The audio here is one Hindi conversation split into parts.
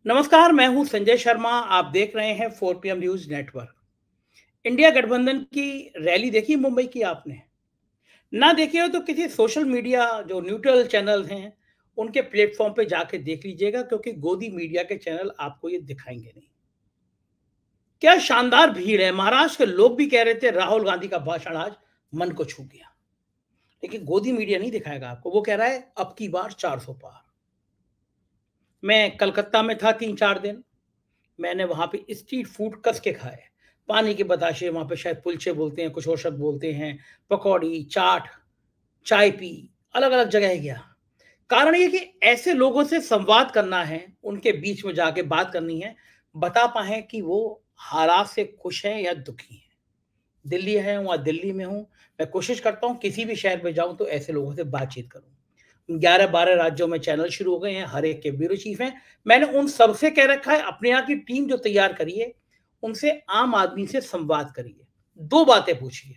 नमस्कार, मैं हूं संजय शर्मा। आप देख रहे हैं 4 पीएम न्यूज नेटवर्क। इंडिया गठबंधन की रैली देखी मुंबई की आपने? ना देखी हो तो किसी सोशल मीडिया जो न्यूट्रल चैनल हैं, उनके प्लेटफॉर्म पे जाके देख लीजिएगा, क्योंकि गोदी मीडिया के चैनल आपको ये दिखाएंगे नहीं। क्या शानदार भीड़ है! महाराष्ट्र के लोग भी कह रहे थे राहुल गांधी का भाषण आज मन को छू गया। लेकिन गोदी मीडिया नहीं दिखाएगा आपको। वो कह रहा है अब की बार 400 पार। मैं कलकत्ता में था 3-4 दिन। मैंने वहाँ पे स्ट्रीट फूड कस के खाए। पानी के बताशे, वहाँ पे शायद कुलचे बोलते हैं, कुछ और शब्द बोलते हैं, पकौड़ी, चाट, चाय पी, अलग-अलग जगह गया। कारण ये कि ऐसे लोगों से संवाद करना है, उनके बीच में जाके बात करनी है, बता पाएँ कि वो हालात से खुश हैं या दुखी हैं। दिल्ली है, वहाँ दिल्ली में हूँ, मैं कोशिश करता हूँ किसी भी शहर में जाऊँ तो ऐसे लोगों से बातचीत करूँ। 11-12 राज्यों में चैनल शुरू हो गए हैं, हर एक के ब्यूरो चीफ हैं। मैंने उन सबसे कह रखा है अपने यहाँ की टीम जो तैयार करी है, उनसे आम आदमी से संवाद करिए। 2 बातें पूछिए।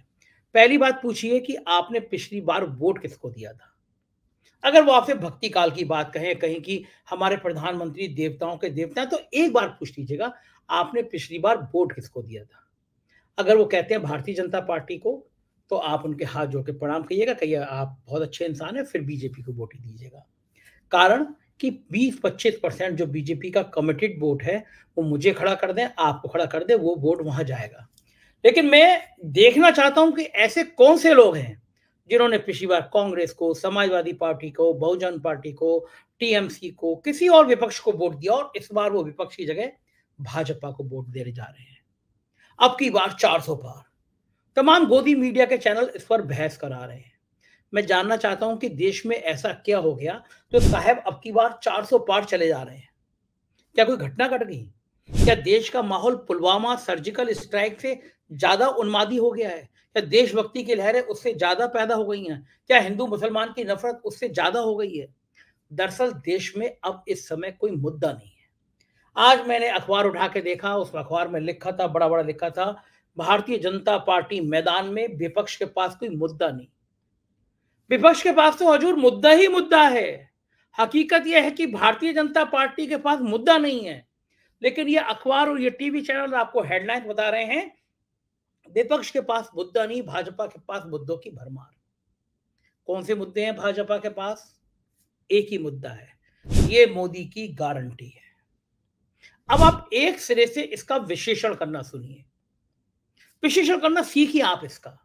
पहली बात पूछिए कि आपने पिछली बार वोट किसको दिया था? अगर वो आपसे भक्ति काल की बात कहें, कहें कि हमारे प्रधानमंत्री देवताओं के देवता हैं, तो एक बार पूछ लीजिएगा, आपने पिछली बार वोट किसको दिया था? अगर वो कहते हैं भारतीय जनता पार्टी को, तो आप उनके हाथ जोड़ के प्रणाम करिएगा, कहिए आप बहुत अच्छे इंसान हैं, फिर बीजेपी को वोट ही दीजिएगा। कारण कि 20-25% जो बीजेपी का कमिटेड वोट है, वो मुझे खड़ा कर दें, आपको खड़ा कर दें, वो वोट वहाँ जाएगा। लेकिन मैं देखना चाहता हूँ कि ऐसे कौन से लोग हैं, जिन्होंने पिछली बार कांग्रेस को, समाजवादी पार्टी को, बहुजन पार्टी को, टीएमसी को, किसी और विपक्ष को वोट दिया और इस बार वो विपक्ष की जगह भाजपा को वोट देने जा रहे हैं। अब की बार 400 पार। तमाम गोदी मीडिया के चैनल इस पर बहस करा रहे हैं। मैं जानना चाहता हूं कि देश में ऐसा क्या हो गया जो साहब अब की बार 400 पार चले जा रहे हैं? क्या कोई घटना घट गई? क्या देश का माहौल पुलवामा सर्जिकल स्ट्राइक से ज्यादा उन्मादी हो गया है? क्या देशभक्ति की लहरें उससे ज्यादा पैदा हो गई हैं? क्या हिंदू मुसलमान की नफरत उससे ज्यादा हो गई है? दरअसल देश में अब इस समय कोई मुद्दा नहीं है। आज मैंने अखबार उठा के देखा, उस अखबार में लिखा था, बड़ा-बड़ा लिखा था, भारतीय जनता पार्टी मैदान में, विपक्ष के पास कोई मुद्दा नहीं। विपक्ष के पास तो हजूर मुद्दा ही मुद्दा है। हकीकत यह है कि भारतीय जनता पार्टी के पास मुद्दा नहीं है। लेकिन ये अखबार और ये टीवी चैनल आपको हेडलाइन बता रहे हैं, विपक्ष के पास मुद्दा नहीं, भाजपा के पास मुद्दों की भरमार। कौन से मुद्दे हैं भाजपा के पास? एक ही मुद्दा है, ये मोदी की गारंटी है। अब आप एक सिरे से इसका विश्लेषण करना सुनिए। विश्लेषण करना सीखिए आप इसका।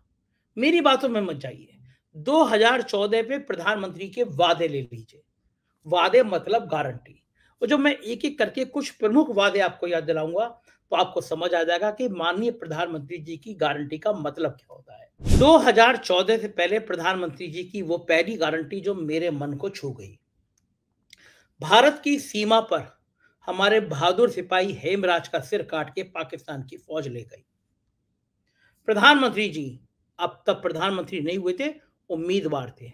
मेरी बातों में मत जाइए। 2014 पे प्रधानमंत्री के वादे ले लीजिए। वादे मतलब गारंटी। और जब मैं एक-एक करके कुछ प्रमुख वादे आपको याद दिलाऊँगा, तो आपको समझ आ जाएगा कि माननीय प्रधानमंत्री जी की गारंटी का मतलब क्या होता है। 2014 से पहले प्रधानमंत्री जी की वो पहली गारंटी जो मेरे मन को छू गई। भारत की सीमा पर हमारे बहादुर सिपाही हेमराज का सिर काट के पाकिस्तान की फौज ले गई। प्रधानमंत्री जी अब तक प्रधानमंत्री नहीं हुए थे, उम्मीदवार थे।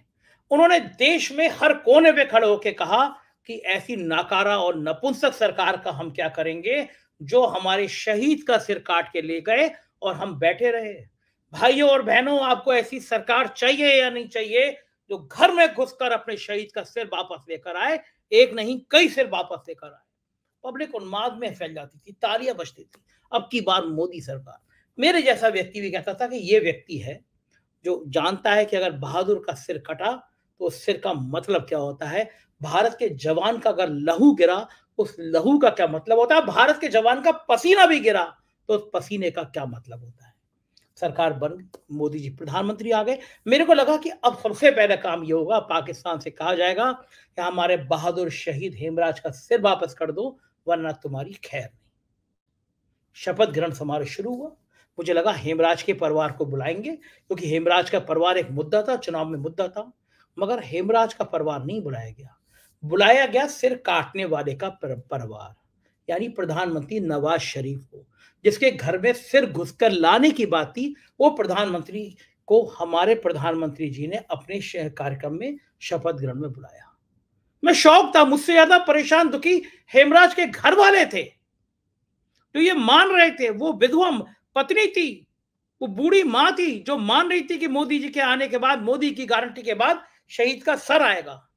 उन्होंने देश में हर कोने पे खड़े होकर कहा कि ऐसी नाकारा और नपुंसक सरकार का हम क्या करेंगे, जो हमारे शहीद का सिर काट के ले गए और हम बैठे रहे। भाइयों और बहनों, आपको ऐसी सरकार चाहिए या नहीं चाहिए, जो घर में घुसकर अपने शहीद का सिर वापस लेकर आए? एक नहीं, कई सिर वापस लेकर आए। पब्लिक उन्माद में फैल जाती थी, तालियां बजती थी। अब की बार मोदी सरकार। मेरे जैसा व्यक्ति भी कहता था कि ये व्यक्ति है जो जानता है कि अगर बहादुर का सिर कटा तो उस सिर का मतलब क्या होता है। भारत के जवान का अगर लहू गिरा, उस लहू का क्या मतलब होता है। भारत के जवान का पसीना भी गिरा तो उस पसीने का क्या मतलब होता है। सरकार बन, मोदी जी प्रधानमंत्री आ गए। मेरे को लगा कि अब सबसे पहले काम ये होगा, पाकिस्तान से कहा जाएगा कि हमारे बहादुर शहीद हेमराज का सिर वापस कर दो, वरना तुम्हारी खैर नहीं। शपथ ग्रहण समारोह शुरू हुआ। मुझे लगा हेमराज के परिवार को बुलाएंगे, क्योंकि हेमराज का परिवार एक मुद्दा था, चुनाव में मुद्दा था। मगर हेमराज का परिवार नहीं बुलाया गया। बुलाया गया सिर काटने वाले का परिवार, यानी प्रधानमंत्री नवाज शरीफ को, जिसके घर में सिर घुसकर लाने की बात थी। वो प्रधानमंत्री को हमारे प्रधानमंत्री जी ने अपने कार्यक्रम में शपथ ग्रहण में बुलाया। मैं शौक था, मुझसे ज्यादा परेशान दुखी हेमराज के घर वाले थे। तो ये मान रहे थे, वो विधवा पत्नी थी, वो बूढ़ी मां थी जो मान रही थी कि मोदी जी के आने के बाद, मोदी की गारंटी के बाद शहीद का सर आएगा।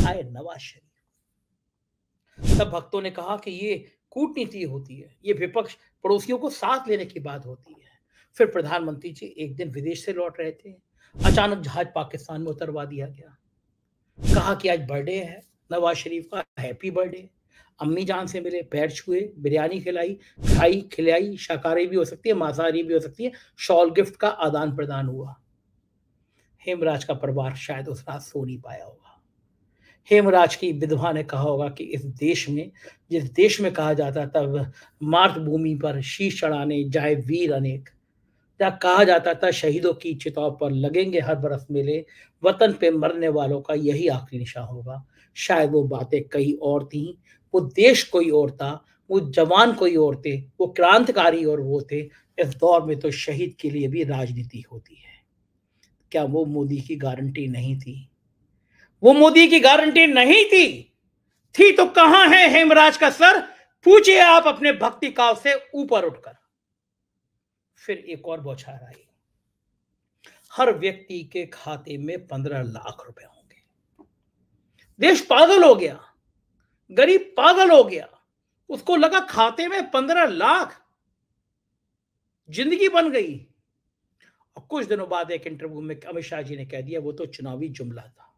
आए नवाज शरीफ। तब भक्तों ने कहा कि ये कूटनीति होती है, ये विपक्ष पड़ोसियों को साथ लेने की बात होती है। फिर प्रधानमंत्री जी एक दिन विदेश से लौट रहे थे, अचानक जहाज पाकिस्तान में उतरवा दिया गया। कहा कि आज बर्थडे है नवाज शरीफ का, हैप्पी बर्थडे। अम्मी जान से मिले, पैर छुए, बिरयानी खिलाई, खाई खिलाई, शाकाहारी भी हो सकती है, मांसाहारी भी हो सकती है। शॉल गिफ्ट का आदान प्रदान हुआ। हेमराज का परिवार शायद उस रात सो नहीं पाया होगा। हेमराज की विधवा ने कहा होगा कि इस देश में, जिस देश में कहा जाता था मातृभूमि पर शीश चढ़ाने जाए वीर अनेक, जहाँ कहा जाता था शहीदों की चिताओं पर लगेंगे हर बरस मेले, वतन पे मरने वालों का यही आखिरी निशान होगा। शायद वो बातें कई और थीं, वो देश कोई और था, वो जवान कोई और थे, वो क्रांतिकारी और वो थे। इस दौर में तो शहीद के लिए भी राजनीति होती है। क्या वो मोदी की गारंटी नहीं थी? वो मोदी की गारंटी नहीं थी। थी तो कहां है हेमराज का सर? पूछिए आप अपने भक्ति काव से ऊपर उठकर। फिर एक और बौछार आई। हर व्यक्ति के खाते में 15 लाख रुपए होंगे। देश पागल हो गया, गरीब पागल हो गया। उसको लगा खाते में 15 लाख, जिंदगी बन गई। और कुछ दिनों बाद एक इंटरव्यू में अमित शाह जी ने कह दिया वो तो चुनावी जुमला था।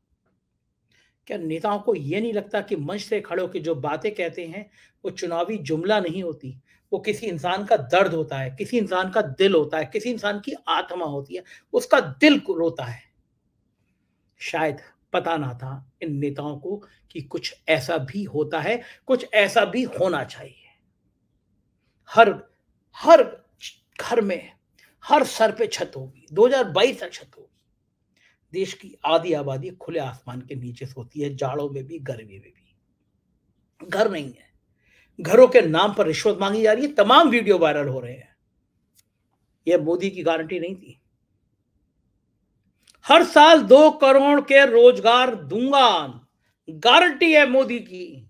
क्या नेताओं को यह नहीं लगता कि मंच से खड़े होकर जो बातें कहते हैं वो चुनावी जुमला नहीं होती? वो किसी इंसान का दर्द होता है, किसी इंसान का दिल होता है, किसी इंसान की आत्मा होती है, उसका दिल रोता है। शायद पता ना था इन नेताओं को कि कुछ ऐसा भी होता है, कुछ ऐसा भी होना चाहिए। हर हर घर में, हर सर पे छत होगी, 2022 तक छत होगी। देश की आधी आबादी खुले आसमान के नीचे सोती है, जाड़ों में भी, गर्मी में भी। घर नहीं है, घरों के नाम पर रिश्वत मांगी जा रही है। तमाम वीडियो वायरल हो रहे हैं। यह मोदी की गारंटी नहीं थी। हर साल 2 करोड़ के रोजगार दूंगा, गारंटी है मोदी की।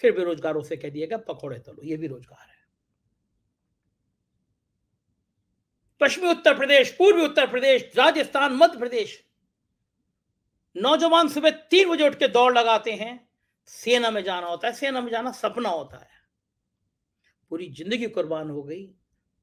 फिर बेरोजगारों से कह दिया गया पकौड़े तलो, ये भी रोजगार है। पश्चिमी उत्तर प्रदेश, पूर्वी उत्तर प्रदेश, राजस्थान, मध्य प्रदेश, नौजवान सुबह 3 बजे उठ के दौड़ लगाते हैं। सेना में जाना होता है, सेना में जाना सपना होता है। पूरी जिंदगी कुर्बान हो गई।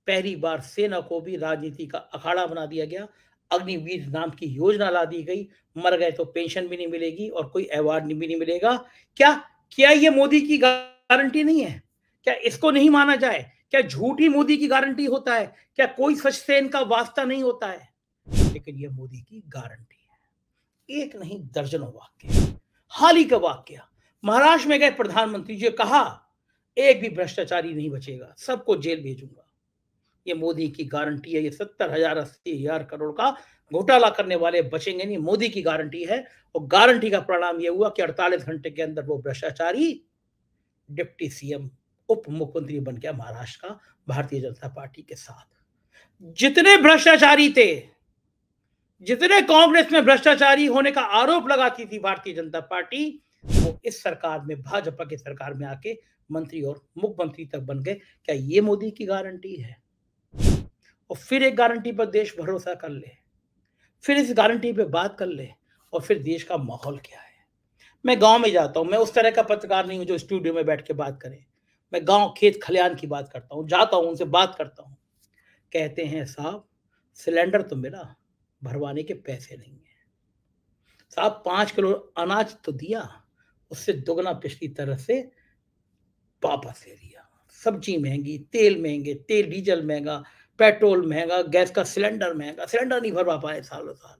पहली बार सेना को भी राजनीति का अखाड़ा बना दिया गया। अग्निवीर नाम की योजना ला दी गई। मर गए तो पेंशन भी नहीं मिलेगी और कोई अवार्ड भी नहीं मिलेगा। क्या क्या ये मोदी की गारंटी नहीं है? क्या इसको नहीं माना जाए? क्या झूठी मोदी की गारंटी होता है? क्या कोई सच से इनका वास्ता नहीं होता है? लेकिन यह मोदी की गारंटी है। एक नहीं दर्जनों वाक्य। हाल ही का वाक्य, महाराष्ट्र में गए प्रधानमंत्री जी, कहा एक भी भ्रष्टाचारी नहीं बचेगा, सबको जेल भेजूंगा। ये मोदी की गारंटी है। ये 70,000 80,000 करोड़ का घोटाला करने वाले बचेंगे नहीं, मोदी की गारंटी है। और गारंटी का परिणाम यह हुआ कि 48 घंटे के अंदर वो भ्रष्टाचारी डिप्टी सीएम, उप मुख्यमंत्री बन गया महाराष्ट्र का, भारतीय जनता पार्टी के साथ। जितने भ्रष्टाचारी थे, जितने कांग्रेस में भ्रष्टाचारी होने का आरोप लगाती थी भारतीय जनता पार्टी, वो इस सरकार में, भाजपा की सरकार में आके मंत्री और मुख्यमंत्री तक बन गए। क्या ये मोदी की गारंटी है? और फिर एक गारंटी पर देश भरोसा कर ले, फिर इस गारंटी पे बात कर ले, और फिर देश का माहौल क्या है? मैं गांव में जाता हूं, मैं उस तरह का पत्रकार नहीं हूं जो स्टूडियो में बैठ के बात करे। मैं गांव, खेत खलियान की बात करता हूं, जाता हूं, उनसे बात करता हूं। कहते हैं साहब सिलेंडर तो मिला, भरवाने के पैसे नहीं है। साहब 5 किलो अनाज तो दिया, उससे दुगना पिछली तरह से वापस ले लिया। सब्जी महंगी, तेल महंगे, तेल डीजल महंगा, पेट्रोल महंगा, गैस का सिलेंडर महंगा, सिलेंडर नहीं भरवा पाए सालों साल।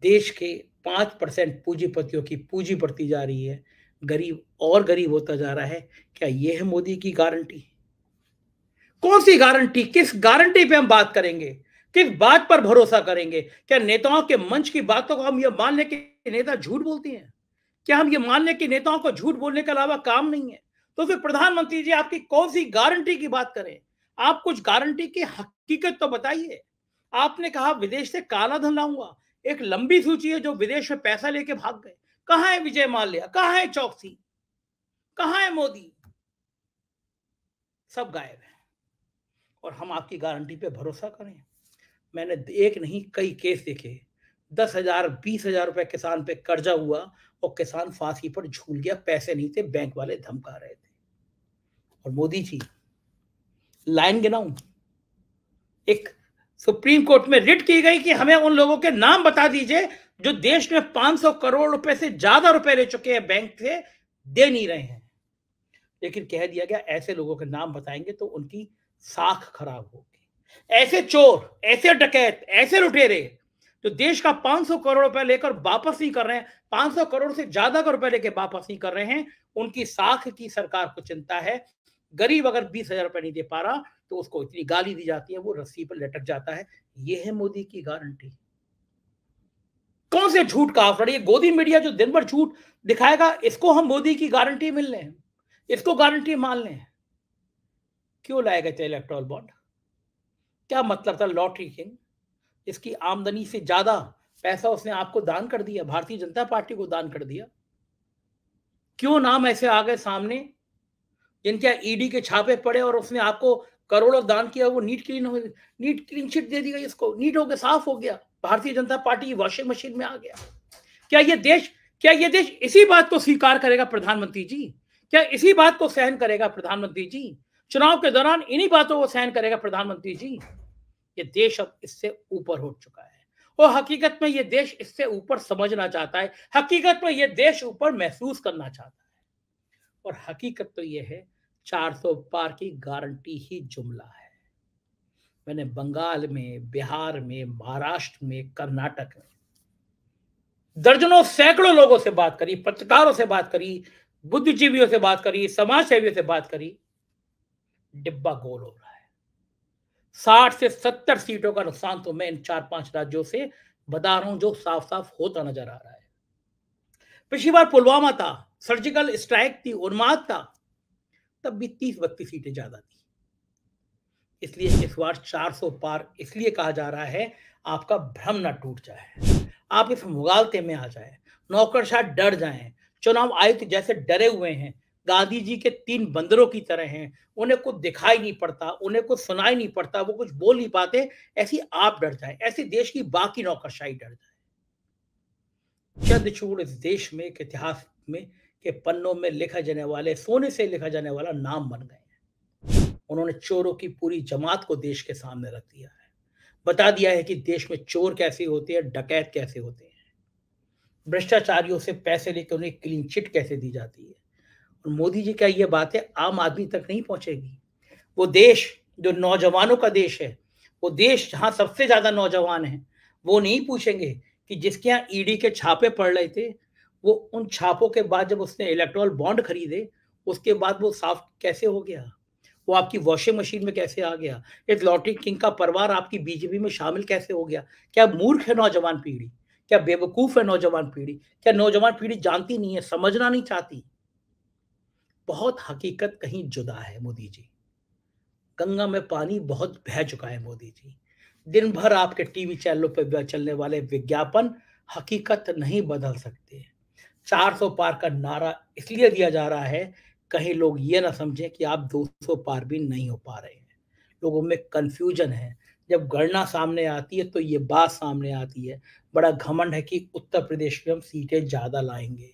देश के 5% पूंजीपतियों की पूंजी बढ़ती जा रही है, गरीब और गरीब होता जा रहा है। क्या यह है मोदी की गारंटी? कौन सी गारंटी? किस गारंटी पे हम बात करेंगे? किस बात पर भरोसा करेंगे? क्या नेताओं के मंच की बातों को हम यह मान लें कि नेता झूठ बोलते हैं? क्या हम ये मान लें कि नेताओं को झूठ बोलने के अलावा काम नहीं है? तो फिर प्रधानमंत्री जी आपकी कौन सी गारंटी की बात करें? आप कुछ गारंटी की हकीकत तो बताइए। आपने कहा विदेश से काला धन लाऊंगा, एक लंबी सूची है जो विदेश में पैसा लेके भाग गए। कहां है विजय माल्या? कहां है चौकसी? कहां है मोदी? सब गायब है। और हम आपकी गारंटी पे भरोसा करें? मैंने एक नहीं कई केस देखे। 10,000 20,000 रुपए किसान पे कर्जा हुआ और किसान फांसी पर झूल गया, पैसे नहीं थे, बैंक वाले धमका रहे थे। और मोदी जी, लाइन गिनाऊं, एक सुप्रीम कोर्ट में रिट की गई कि हमें उन लोगों के नाम बता दीजिए जो देश में 500 करोड़ रुपए से ज्यादा रुपए ले चुके हैं, बैंक से दे नहीं रहे हैं। लेकिन कह दिया गया ऐसे लोगों के नाम बताएंगे तो उनकी साख खराब होगी। ऐसे चोर, ऐसे डकैत, ऐसे लुटेरे जो देश का 500 करोड़ रुपए लेकर वापस नहीं कर रहे हैं, 500 करोड़ से ज्यादा का रुपए लेकर वापस नहीं कर रहे हैं, उनकी साख की सरकार को चिंता है। गरीब अगर 20,000 रुपए नहीं दे पा रहा तो उसको इतनी गाली दी जाती है, वो रस्सी पर लटक जाता है। ये है मोदी की गारंटी। कौन से झूठ का आफड़, ये गोदी मीडिया जो दिन भर झूठ दिखाएगा, इसको हम मोदी की गारंटी मिल लें, इसको गारंटी मान लें। क्यों लाया गया था इलेक्टोरल बॉन्ड? क्या मतलब था? लॉटरी किंग, इसकी आमदनी से ज्यादा पैसा उसने आपको दान कर दिया, भारतीय जनता पार्टी को दान कर दिया। क्यों नाम ऐसे आ गए सामने जिनके ईडी के छापे पड़े और उसने आपको करोड़ों दान किया, वो नीट क्लीन चिट दे दी गई, इसको नीट हो गया, साफ हो गया, भारतीय जनता पार्टी की वॉशिंग मशीन में आ गया। क्या ये देश इसी बात को स्वीकार करेगा प्रधानमंत्री जी? क्या इसी बात को सहन करेगा प्रधानमंत्री जी? चुनाव के दौरान इन्हीं बातों को सहन करेगा प्रधानमंत्री जी? ये देश अब इससे ऊपर हो चुका है और हकीकत में ये देश इससे ऊपर समझना चाहता है, हकीकत में ये देश ऊपर महसूस करना चाहता है। और हकीकत तो ये है, 400 पार की गारंटी ही जुमला है। मैंने बंगाल में, बिहार में, महाराष्ट्र में, कर्नाटक में दर्जनों सैकड़ों लोगों से बात करी, पत्रकारों से बात करी, बुद्धिजीवियों से बात करी, समाज सेवियों से बात करी। डिब्बा गोल हो रहा है। 60 से 70 सीटों का नुकसान तो मैं इन 4-5 राज्यों से बता रहा हूं, जो साफ साफ होता नजर आ रहा है। पिछली बार पुलवामा था, सर्जिकल स्ट्राइक थी, उन्माद था, तब भी 30-32 सीटें ज्यादा थी। इसलिए इस बार 400 पार इसलिए कहा जा रहा है, आपका भ्रम ना टूट जाए, आप इस मुगालते में आ जाए, नौकरशाह डर जाएं, चुनाव आयुक्त जैसे डरे हुए हैं, गांधी जी के 3 बंदरों की तरह हैं, उन्हें कुछ दिखाई नहीं पड़ता, उन्हें कुछ सुनाई नहीं पड़ता, वो कुछ बोल नहीं पाते, ऐसी आप डर जाए, ऐसी देश की बाकी नौकरशाही डर जाए। चंद्रचूड़ इस देश में एक इतिहास में के पन्नों में लिखा जाने वाले, सोने से लिखा जाने वाला नाम बन गए हैं। उन्होंने चोरों की पूरी जमात को देश के सामने रख दिया है, बता दिया है कि देश में चोर कैसे होते हैं, डकैत कैसे होते हैं, भ्रष्टाचारियों से पैसे लेकर उन्हें क्लीन चिट कैसे दी जाती है। और मोदी जी का ये बातें आम आदमी तक नहीं पहुंचेगी। वो देश जो नौजवानों का देश है, वो देश जहां सबसे ज्यादा नौजवान हैं, वो नहीं पूछेंगे कि जिसके यहाँ ईडी के छापे पड़ रहे थे, वो उन छापों के बाद जब उसने इलेक्टोरल बॉन्ड खरीदे, उसके बाद वो साफ कैसे हो गया, वो आपकी वॉशिंग मशीन में कैसे आ गया, एक लॉटरी किंग का परिवार आपकी बीजेपी में शामिल कैसे हो गया। क्या मूर्ख है नौजवान पीढ़ी? क्या बेवकूफ है नौजवान पीढ़ी? क्या नौजवान पीढ़ी जानती नहीं है, समझना नहीं चाहती? बहुत हकीकत कहीं जुदा है मोदी जी। गंगा में पानी बहुत बह चुका है मोदी जी। दिन भर आपके टीवी चैनलों पर चलने वाले विज्ञापन हकीकत नहीं बदल सकते। 400 पार का नारा इसलिए दिया जा रहा है, कहीं लोग ये ना समझें कि आप 200 पार भी नहीं हो पा रहे हैं। लोगों में कंफ्यूजन है। जब गणना सामने आती है तो ये बात सामने आती है, बड़ा घमंड है कि उत्तर प्रदेश में हम सीटें ज्यादा लाएंगे।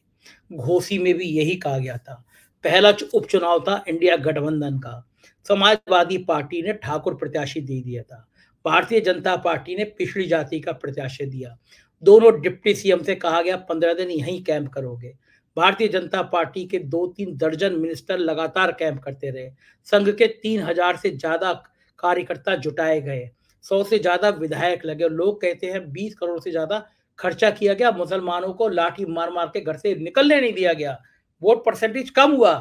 घोसी में भी यही कहा गया था। पहला उपचुनाव था इंडिया गठबंधन का, समाजवादी पार्टी ने ठाकुर प्रत्याशी दे दिया था, भारतीय जनता पार्टी ने पिछड़ी जाति का प्रत्याशी दिया। दोनों डिप्टी सीएम से कहा गया 15 दिन यहीं कैंप करोगे। भारतीय जनता पार्टी के 2-3 दर्जन मिनिस्टर लगातार कैंप करते रहे। संघ के 3,000 से ज्यादा कार्यकर्ता जुटाए गए, 100 से ज्यादा विधायक लगे। लोग कहते हैं 20 करोड़ से ज्यादा खर्चा किया गया, मुसलमानों को लाठी मार मार के घर से निकलने नहीं दिया गया, वोट परसेंटेज कम हुआ,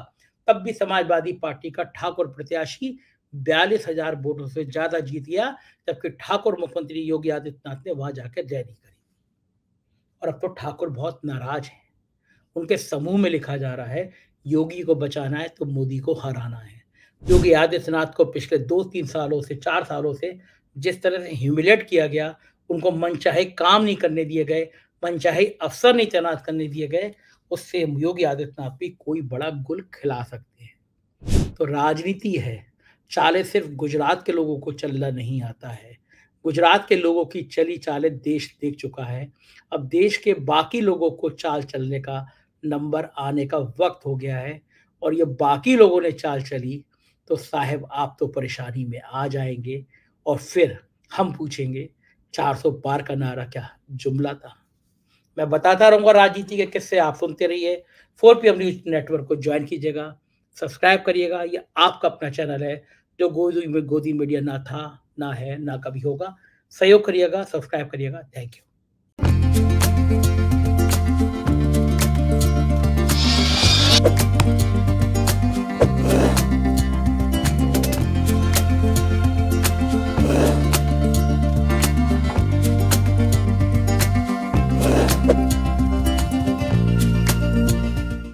तब भी समाजवादी पार्टी का ठाकुर प्रत्याशी 42,000 वोटों से ज्यादा जीत गया, जबकि ठाकुर मुख्यमंत्री योगी आदित्यनाथ ने वहां जाकर रैली करी। और अब तो ठाकुर बहुत नाराज हैं। उनके समूह में लिखा जा रहा है, योगी को बचाना है तो मोदी को हराना है। योगी आदित्यनाथ को पिछले 2-3 सालों से, 4 सालों से जिस तरह से ह्यूमिलेट किया गया, उनको मनचाहे काम नहीं करने दिए गए, मनचाहे अफसर नहीं तैनात करने दिए गए, उससे योगी आदित्यनाथ भी कोई बड़ा गुल खिला सकते हैं। तो राजनीति है, चाले सिर्फ गुजरात के लोगों को चलना नहीं आता है, गुजरात के लोगों की चली चालें देश देख चुका है। अब देश के बाकी लोगों को चाल चलने का नंबर आने का वक़्त हो गया है और ये बाकी लोगों ने चाल चली, तो साहब आप तो परेशानी में आ जाएँगे और फिर हम पूछेंगे 400 पार का नारा क्या जुमला था? मैं बताता रहूँगा राजनीति के किस्से, आप सुनते रहिए। 4 पीएम न्यूज़ नेटवर्क को जॉइन कीजिएगा, सब्सक्राइब करिएगा। ये आपका अपना चैनल है, जो गोदी मीडिया ना था, ना है, ना कभी होगा। सहयोग करिएगा, सब्सक्राइब करिएगा। Thank you.